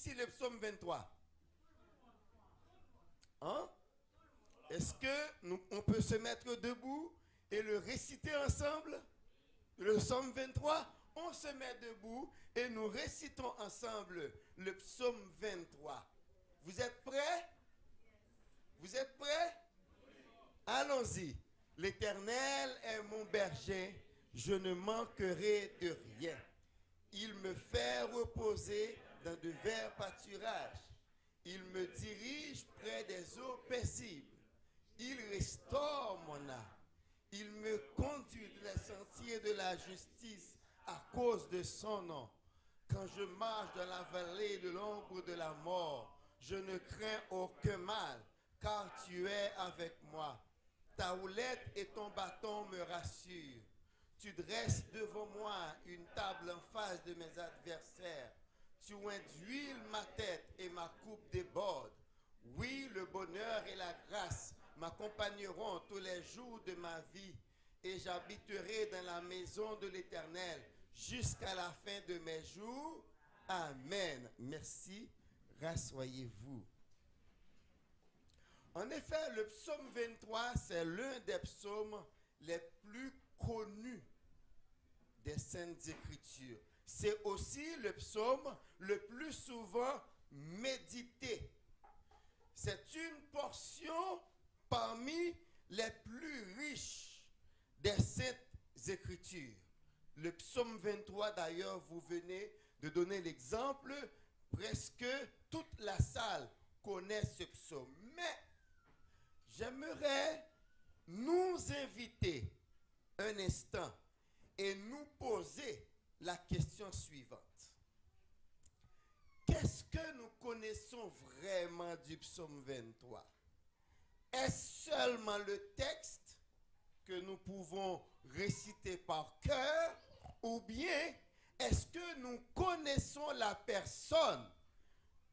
ici le psaume 23? Hein? Est-ce que on peut se mettre debout et le réciter ensemble? Le psaume 23, on se met debout et nous récitons ensemble le psaume 23. Vous êtes prêts? Vous êtes prêts? Allons-y. L'Éternel est mon berger, je ne manquerai de rien. Il me fait reposer dans de verts pâturages. Il me dirige près des eaux paisibles. Il restaure mon âme. Il me conduit dans les sentiers de la justice à cause de son nom. Quand je marche dans la vallée de l'ombre de la mort, je ne crains aucun mal, car tu es avec moi. Ta houlette et ton bâton me rassurent. Tu dresses devant moi une table en face de mes adversaires. Tu oins d'huile ma tête et ma coupe déborde. Oui, le bonheur et la grâce m'accompagneront tous les jours de ma vie, et j'habiterai dans la maison de l'Éternel jusqu'à la fin de mes jours. Amen. Merci. Rassoyez-vous. En effet, le psaume 23, c'est l'un des psaumes les plus connus des Saintes Écritures. C'est aussi le psaume le plus souvent médité. C'est une portion parmi les plus riches des Saintes Écritures. Le psaume 23, d'ailleurs, vous venez de donner l'exemple, presque toute la salle connaît ce psaume. Mais j'aimerais nous inviter un instant et nous poser la question suivante. Qu'est-ce que nous connaissons vraiment du psaume 23? Est-ce seulement le texte que nous pouvons réciter par cœur, ou bien est-ce que nous connaissons la personne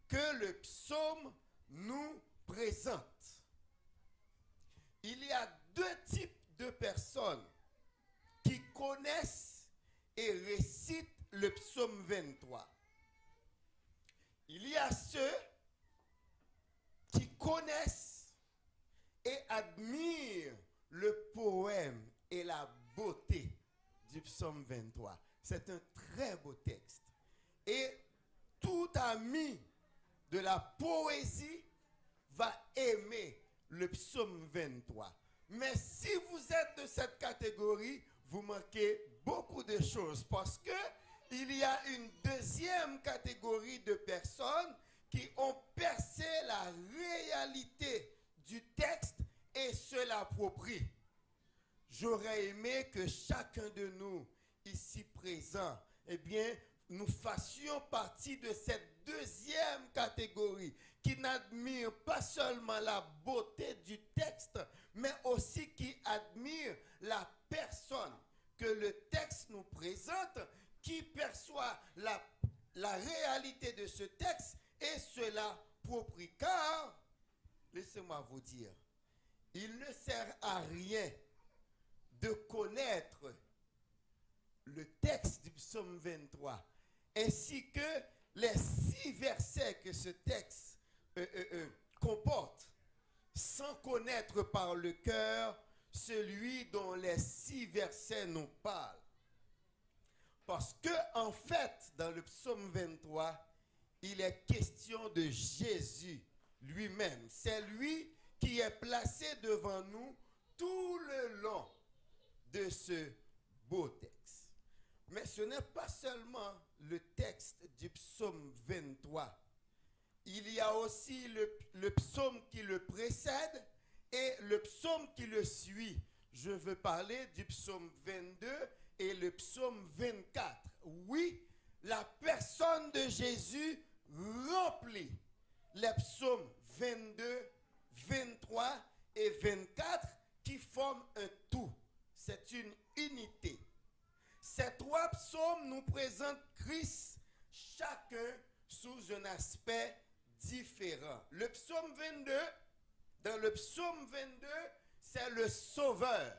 que le psaume nous présente? Il y a deux types de personnes qui connaissent et récitent le psaume 23. Il y a ceux qui connaissent et admirent le poème et la beauté du psaume 23. C'est un très beau texte. Et tout ami de la poésie va aimer le psaume 23. Mais si vous êtes de cette catégorie, vous manquez beaucoup de choses, parce que il y a une deuxième catégorie de personnes qui ont percé la réalité du texte et se l'approprient. J'aurais aimé que chacun de nous, ici présents, eh bien, nous fassions partie de cette deuxième catégorie qui n'admire pas seulement la beauté du texte, mais aussi qui admire la personne que le texte nous présente, qui perçoit la réalité de ce texte et se l'approprie. Car, laissez-moi vous dire, il ne sert à rien de connaître le texte du psaume 23, ainsi que les 6 versets que ce texte comporte, sans connaître par le cœur celui dont les 6 versets nous parlent. Parce que, en fait, dans le psaume 23, il est question de Jésus lui-même. C'est lui qui est placé devant nous tout le long de ce beau texte. Mais ce n'est pas seulement le texte du psaume 23. Il y a aussi le psaume qui le précède et le psaume qui le suit. Je veux parler du psaume 22 et le psaume 24. Oui, la personne de Jésus remplit les psaumes 22, 23 et 24 qui forment un tout. C'est une unité. Ces 3 psaumes nous présentent Christ, chacun sous un aspect différent. Le psaume 22, dans le psaume 22, c'est le Sauveur.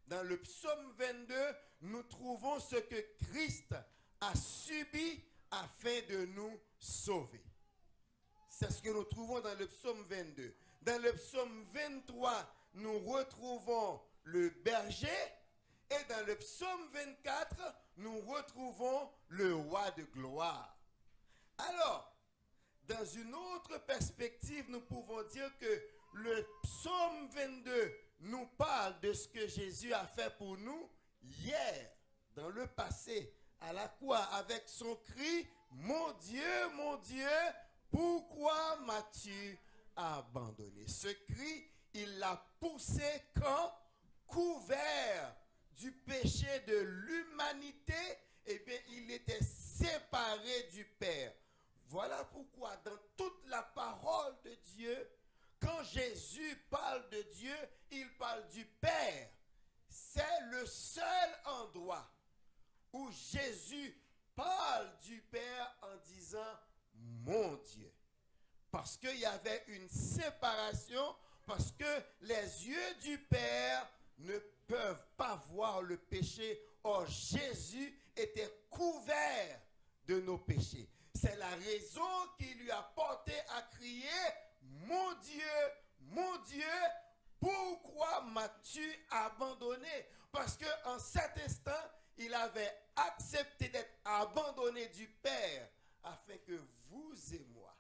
Dans le psaume 22, nous trouvons ce que Christ a subi afin de nous sauver. C'est ce que nous trouvons dans le psaume 22. Dans le psaume 23, nous retrouvons le berger. Et dans le psaume 24, nous retrouvons le roi de gloire. Alors, dans une autre perspective, nous pouvons dire que le psaume 22 nous parle de ce que Jésus a fait pour nous hier, dans le passé, à la croix, avec son cri, mon Dieu, pourquoi m'as-tu abandonné? Ce cri, il l'a poussé quand, couvert du péché de l'humanité, eh bien, il était séparé du Père. Voilà pourquoi dans toute la parole de Dieu, quand Jésus parle de Dieu, il parle du Père. C'est le seul endroit où Jésus parle du Père en disant « mon Dieu ». Parce qu'il y avait une séparation, parce que les yeux du Père ne peuvent pas voir le péché. Or, Jésus était couvert de nos péchés. C'est la raison qui lui a porté à crier « mon Dieu, pourquoi m'as-tu abandonné ?» Parce qu'en cet instant, il avait accepté d'être abandonné du Père afin que vous et moi,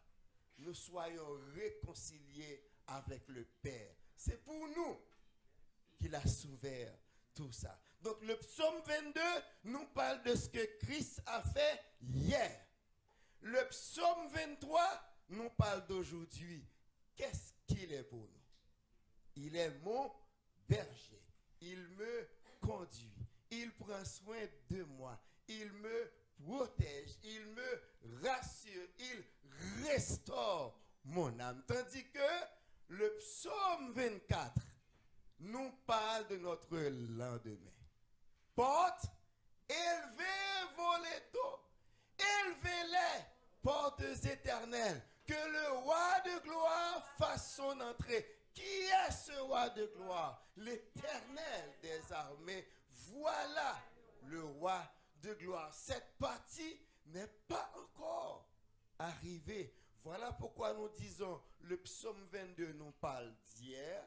nous soyons réconciliés avec le Père. C'est pour nous qu'il a souffert tout ça. Donc le psaume 22 nous parle de ce que Christ a fait hier. Le psaume 23 nous parle d'aujourd'hui. Qu'est-ce qu'il est pour nous? Il est mon berger. Il me conduit. Il prend soin de moi. Il me protège. Il me rassure. Il restaure mon âme. Tandis que le psaume 24 nous parle de notre lendemain. Porte, élevez vos létaux. Élevez-les, portes éternelles, que le roi de gloire fasse son entrée. Qui est ce roi de gloire? L'Éternel des armées. Voilà le roi de gloire. Cette partie n'est pas encore arrivée. Voilà pourquoi nous disons, le psaume 22 nous parle d'hier,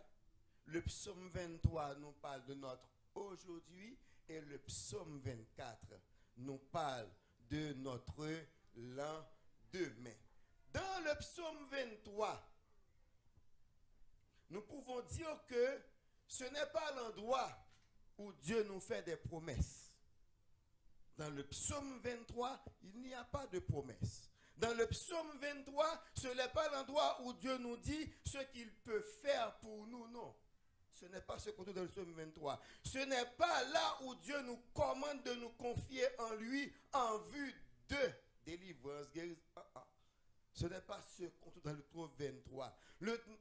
le psaume 23 nous parle de notre aujourd'hui, et le psaume 24 nous parle de notre lendemain. Dans le psaume 23, nous pouvons dire que ce n'est pas l'endroit où Dieu nous fait des promesses. Dans le psaume 23, il n'y a pas de promesses. Dans le psaume 23, ce n'est pas l'endroit où Dieu nous dit ce qu'il peut faire pour nous, non. Ce n'est pas ce qu'on trouve dans le psaume 23. Ce n'est pas là où Dieu nous commande de nous confier en lui en vue de délivrance, guérison. Ce n'est pas ce qu'on trouve dans le psaume 23.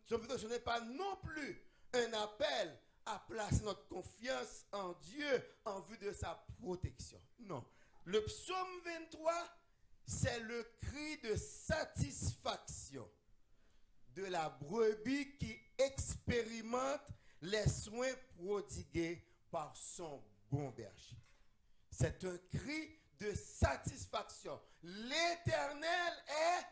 Ce n'est pas non plus un appel à placer notre confiance en Dieu en vue de sa protection. Non. Le psaume 23, c'est le cri de satisfaction de la brebis qui expérimente les soins prodigués par son bon berger. C'est un cri de satisfaction. L'Éternel est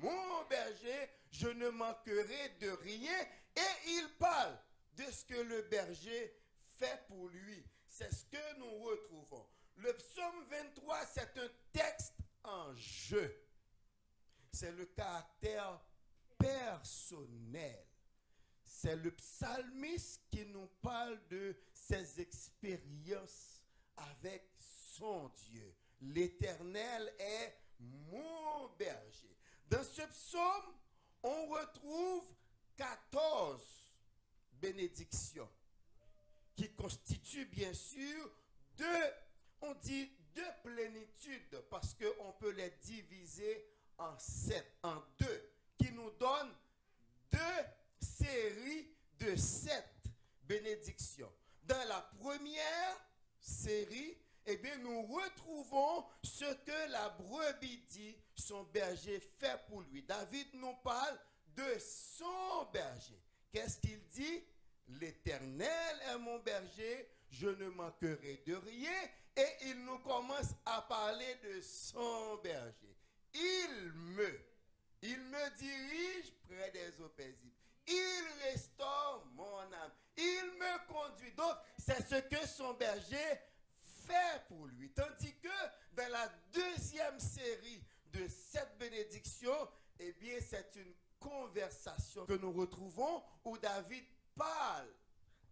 mon berger, je ne manquerai de rien. Et il parle de ce que le berger fait pour lui. C'est ce que nous retrouvons. Le psaume 23, c'est un texte en jeu. C'est le caractère personnel. C'est le psalmiste qui nous parle de ses expériences avec son Dieu. L'Éternel est mon berger. Dans ce psaume, on retrouve 14 bénédictions qui constituent bien sûr deux plénitudes parce qu'on peut les diviser en deux, qui nous donnent 2 séries de 7 bénédictions. Dans la première série, eh bien, nous retrouvons ce que la brebis dit, son berger fait pour lui. David nous parle de son berger. Qu'est-ce qu'il dit? L'Éternel est mon berger, je ne manquerai de rien. Et il nous commence à parler de son berger. Il me dirige ce que son berger fait pour lui. Tandis que dans la deuxième série de cette bénédiction, eh bien, c'est une conversation que nous retrouvons où David parle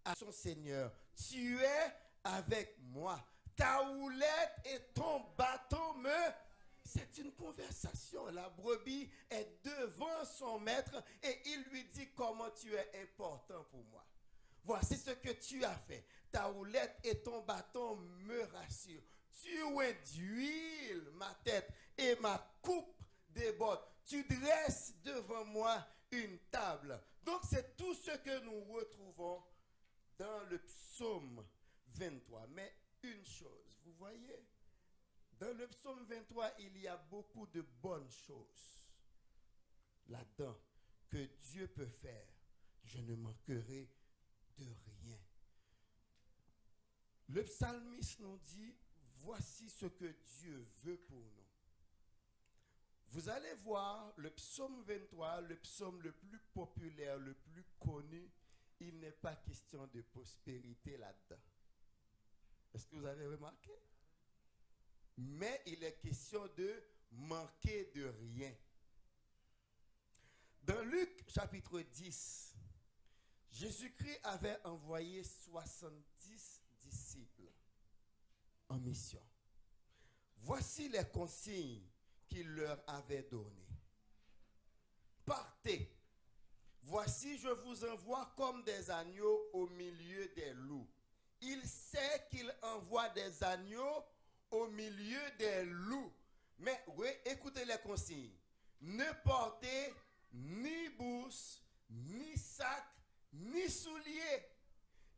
à son Seigneur. Tu es avec moi. Ta houlette et ton bâton me... C'est une conversation. La brebis est devant son maître et il lui dit comment tu es important pour moi. Voici ce que tu as fait. Ta houlette et ton bâton me rassurent. Tu oins d'huile ma tête et ma coupe déborde. Tu dresses devant moi une table. Donc c'est tout ce que nous retrouvons dans le psaume 23. Mais une chose, vous voyez, dans le psaume 23, il y a beaucoup de bonnes choses là-dedans que Dieu peut faire. Je ne manquerai de rien. Le psalmiste nous dit, voici ce que Dieu veut pour nous. Vous allez voir le psaume 23, le psaume le plus populaire, le plus connu, il n'est pas question de prospérité là-dedans. Est-ce que vous avez remarqué? Mais il est question de manquer de rien. Dans Luc chapitre 10, Jésus-Christ avait envoyé 70 disciples en mission. Voici les consignes qu'il leur avait données. Partez. Voici, je vous envoie comme des agneaux au milieu des loups. Il sait qu'il envoie des agneaux au milieu des loups. Mais oui, écoutez les consignes. Ne portez ni bourse, ni sac, ni souliers.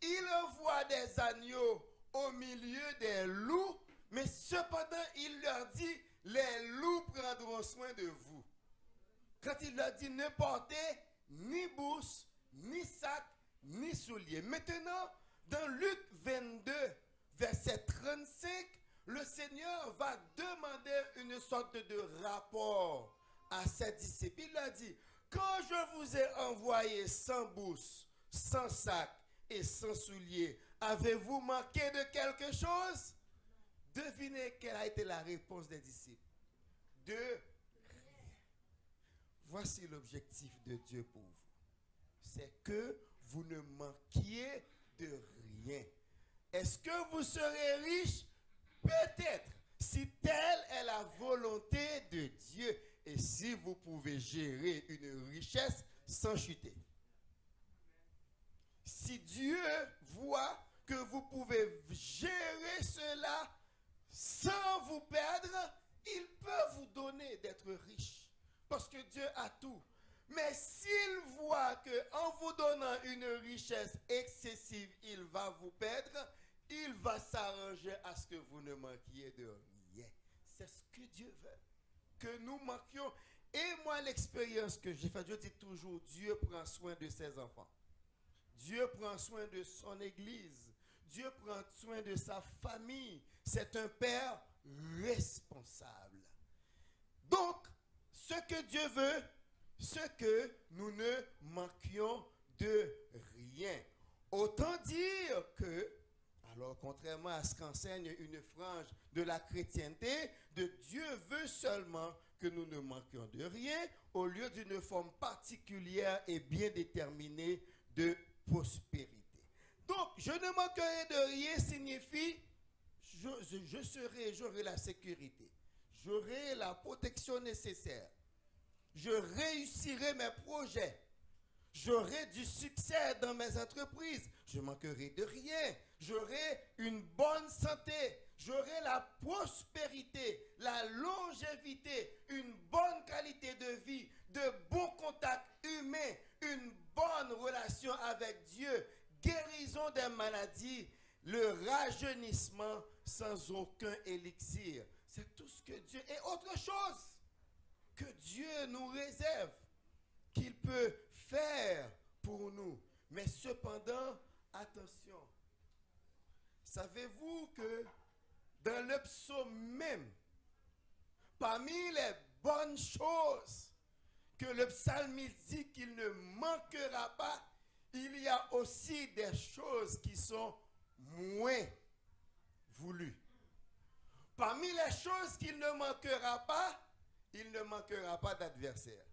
Il envoie des agneaux au milieu des loups, mais cependant il leur dit, les loups prendront soin de vous. Quand il leur dit, ne portez ni bourse, ni sac, ni souliers. Maintenant, dans Luc 22, verset 35, le Seigneur va demander une sorte de rapport à ses disciples. Il leur dit, quand je vous ai envoyé sans bourse, sans sac et sans souliers, avez-vous manqué de quelque chose? Devinez quelle a été la réponse des disciples. De rien. Voici l'objectif de Dieu pour vous. C'est que vous ne manquiez de rien. Est-ce que vous serez riche? Peut-être, si telle est la volonté de Dieu et si vous pouvez gérer une richesse sans chuter. Si Dieu voit que vous pouvez gérer cela sans vous perdre, il peut vous donner d'être riche. Parce que Dieu a tout. Mais s'il voit qu'en vous donnant une richesse excessive, il va vous perdre, il va s'arranger à ce que vous ne manquiez de rien. C'est ce que Dieu veut. Que nous manquions. Et moi, l'expérience que j'ai faite, je dis toujours, Dieu prend soin de ses enfants. Dieu prend soin de son église. Dieu prend soin de sa famille. C'est un père responsable. Donc, ce que Dieu veut, c'est que nous ne manquions de rien. Autant dire que, alors contrairement à ce qu'enseigne une frange de la chrétienté, Dieu veut seulement que nous ne manquions de rien au lieu d'une forme particulière et bien déterminée de prospérité. Donc, je ne manquerai de rien signifie j'aurai la sécurité, j'aurai la protection nécessaire, je réussirai mes projets, j'aurai du succès dans mes entreprises, je ne manquerai de rien, j'aurai une bonne santé, j'aurai la prospérité, la longévité, une bonne qualité de vie, de bons contacts humains, une bonne relation avec Dieu, guérison des maladies, le rajeunissement sans aucun élixir. C'est tout ce que Dieu... Et autre chose que Dieu nous réserve, qu'il peut faire pour nous. Mais cependant, attention. Savez-vous que dans le psaume même, parmi les bonnes choses que le psalmiste dit qu'il ne manquera pas, il y a aussi des choses qui sont moins voulu. Parmi les choses qu'il ne manquera pas, il ne manquera pas d'adversaire.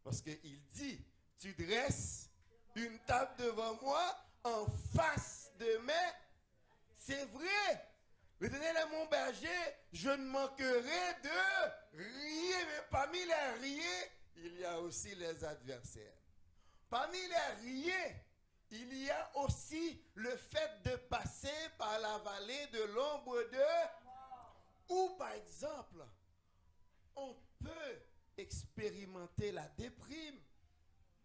Parce qu'il dit, tu dresses une table devant moi en face de mes. C'est vrai. L'Éternel est mon berger, je ne manquerai de rien. Mais parmi les riens, il y a aussi les adversaires. Parmi les riens, il y a aussi le fait de passer par la vallée de l'ombre de... Ou par exemple, on peut expérimenter la déprime,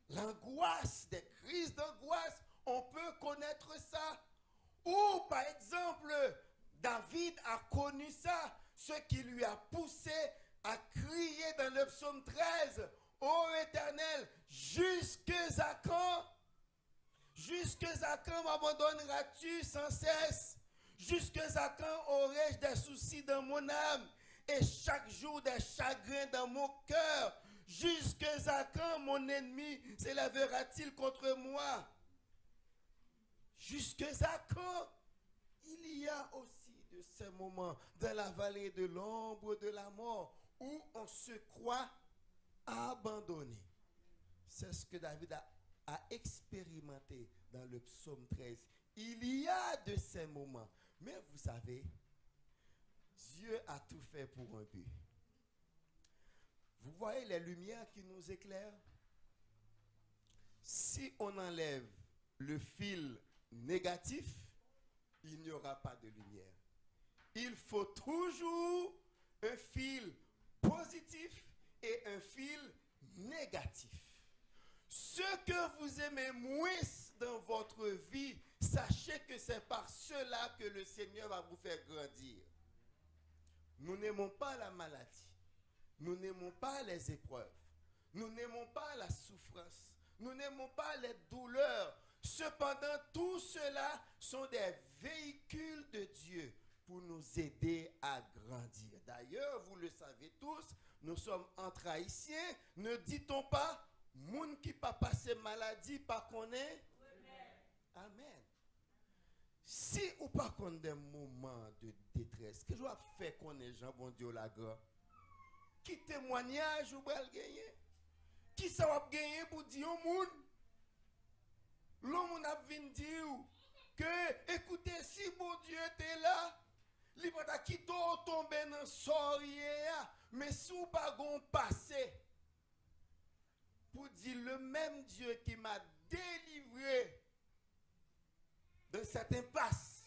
l'angoisse, des crises d'angoisse. On peut connaître ça. Ou par exemple, David a connu ça, ce qui lui a poussé à crier dans le psaume 13, ô Éternel, jusque à quand? Jusque à quand m'abandonneras-tu sans cesse? Jusque à quand aurai-je des soucis dans mon âme et chaque jour des chagrins dans mon cœur? Jusque à quand mon ennemi s'élèvera-t-il contre moi? Jusque à quand? Il y a aussi de ces moments dans la vallée de l'ombre de la mort où on se croit abandonné. C'est ce que David a expérimenté dans le psaume 13. Il y a de ces moments. Mais vous savez, Dieu a tout fait pour un but. Vous voyez les lumières qui nous éclairent? Si on enlève le fil négatif, il n'y aura pas de lumière. Il faut toujours un fil positif et un fil négatif. Ce que vous aimez moins dans votre vie, sachez que c'est par cela que le Seigneur va vous faire grandir. Nous n'aimons pas la maladie. Nous n'aimons pas les épreuves. Nous n'aimons pas la souffrance. Nous n'aimons pas les douleurs. Cependant, tout cela sont des véhicules de Dieu pour nous aider à grandir. D'ailleurs, vous le savez tous, nous sommes entre Haïtiens. Ne dit-on pas, moun qui pas passé maladie, pas connaît? Amen. Si ou pas qu'on des moments de détresse, que je vais faire connaître Jean bon Dieu la grand? Qui témoignage ou va gagner? Qui ça va gagner pour dire au monde? L'homme a venu dire que, écoutez, si bon Dieu était là, il va pas quitter tomber dans sorrier, mais si vous pas gon passé, pour dire le même Dieu qui m'a délivré de cette impasse,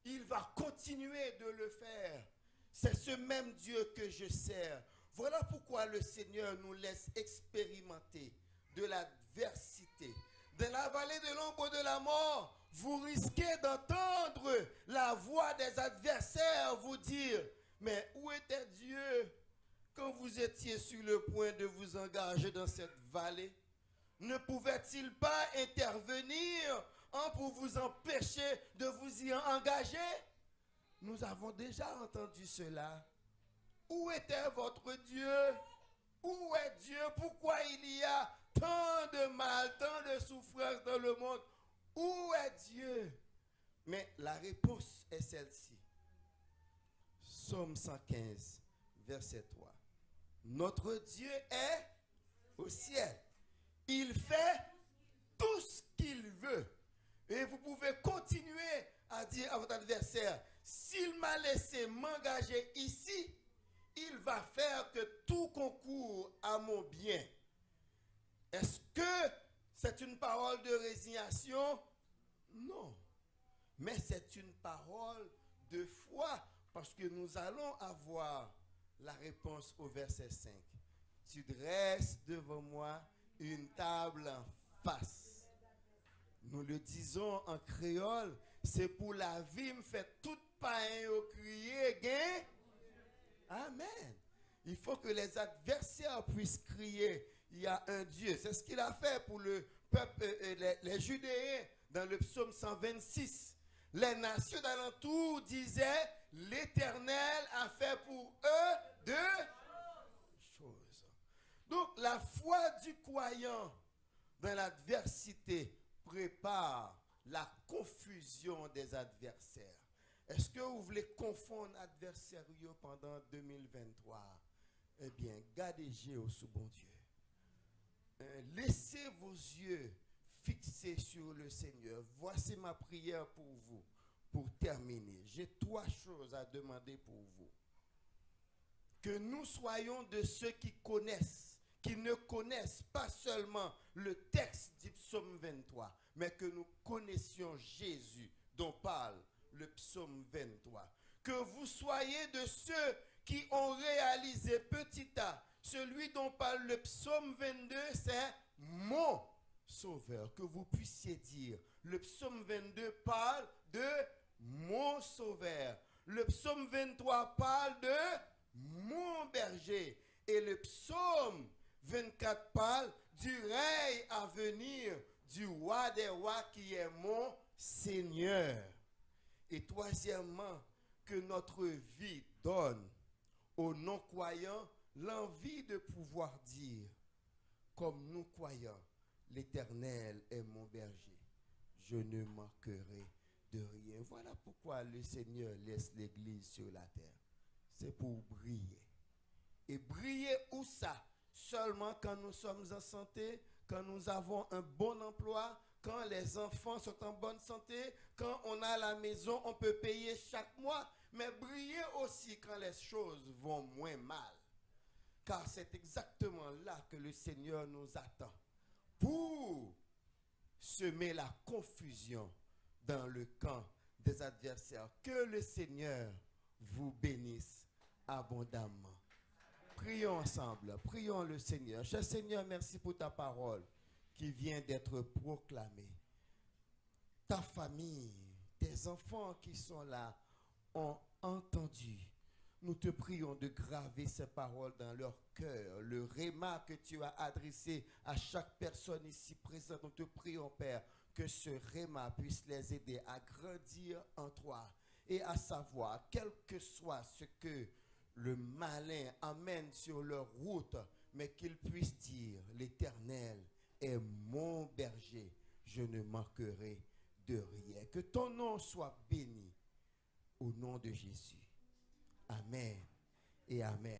il va continuer de le faire. C'est ce même Dieu que je sers. Voilà pourquoi le Seigneur nous laisse expérimenter de l'adversité. Dans la vallée de l'ombre de la mort, vous risquez d'entendre la voix des adversaires vous dire, mais où était Dieu quand vous étiez sur le point de vous engager dans cette vallée? Ne pouvait-il pas intervenir pour vous empêcher de vous y engager? Nous avons déjà entendu cela. Où était votre Dieu? Où est Dieu? Pourquoi il y a tant de mal, tant de souffrance dans le monde? Où est Dieu? Mais la réponse est celle-ci. Psaume 115, verset 3. Notre Dieu est au ciel. Il fait tout ce qu'il veut. Et vous pouvez continuer à dire à votre adversaire, s'il m'a laissé m'engager ici, il va faire que tout concourt à mon bien. Est-ce que c'est une parole de résignation? Non. Mais c'est une parole de foi, parce que nous allons avoir la réponse au verset 5. Tu dresses devant moi une table en face. Nous le disons en créole, c'est pour la vie, me fait tout pain au crier, gain. Amen. Il faut que les adversaires puissent crier, il y a un Dieu. C'est ce qu'il a fait pour le peuple, les Judéens, dans le psaume 126. Les nations d'alentour disaient, l'Éternel a fait pour eux deux choses. Donc la foi du croyant dans l'adversité prépare la confusion des adversaires. Est-ce que vous voulez confondre adversaires pendant 2023? Eh bien, gardez Jéhovah sous bon Dieu. Laissez vos yeux fixés sur le Seigneur. Voici ma prière pour vous. Pour terminer, j'ai 3 choses à demander pour vous. Que nous soyons de ceux qui connaissent, qui ne connaissent pas seulement le texte du psaume 23, mais que nous connaissions Jésus dont parle le psaume 23. Que vous soyez de ceux qui ont réalisé petit a, celui dont parle le psaume 22, c'est mon sauveur. Que vous puissiez dire, le psaume 22 parle de mon sauveur. Le psaume 23 parle de mon berger. Et le psaume 24 parle du règne à venir du roi des rois qui est mon Seigneur. Et troisièmement, que notre vie donne aux non-croyants l'envie de pouvoir dire, comme nous croyons, l'Éternel est mon berger, je ne manquerai de rien. Voilà pourquoi le Seigneur laisse l'Église sur la terre. C'est pour briller. Et briller où ça? Seulement quand nous sommes en santé, quand nous avons un bon emploi, quand les enfants sont en bonne santé, quand on a la maison, on peut payer chaque mois. Mais briller aussi quand les choses vont moins mal. Car c'est exactement là que le Seigneur nous attend. Pour semer la confusion dans le camp des adversaires. Que le Seigneur vous bénisse abondamment. Prions ensemble, prions le Seigneur. Cher Seigneur, merci pour ta parole qui vient d'être proclamée. Ta famille, tes enfants qui sont là ont entendu. Nous te prions de graver ces paroles dans leur cœur. Le réma que tu as adressé à chaque personne ici présente, nous te prions, Père, que ce réma puisse les aider à grandir en toi et à savoir, quel que soit ce que le malin amène sur leur route, mais qu'ils puissent dire, l'Éternel est mon berger, je ne manquerai de rien. Que ton nom soit béni au nom de Jésus. Amen et amen.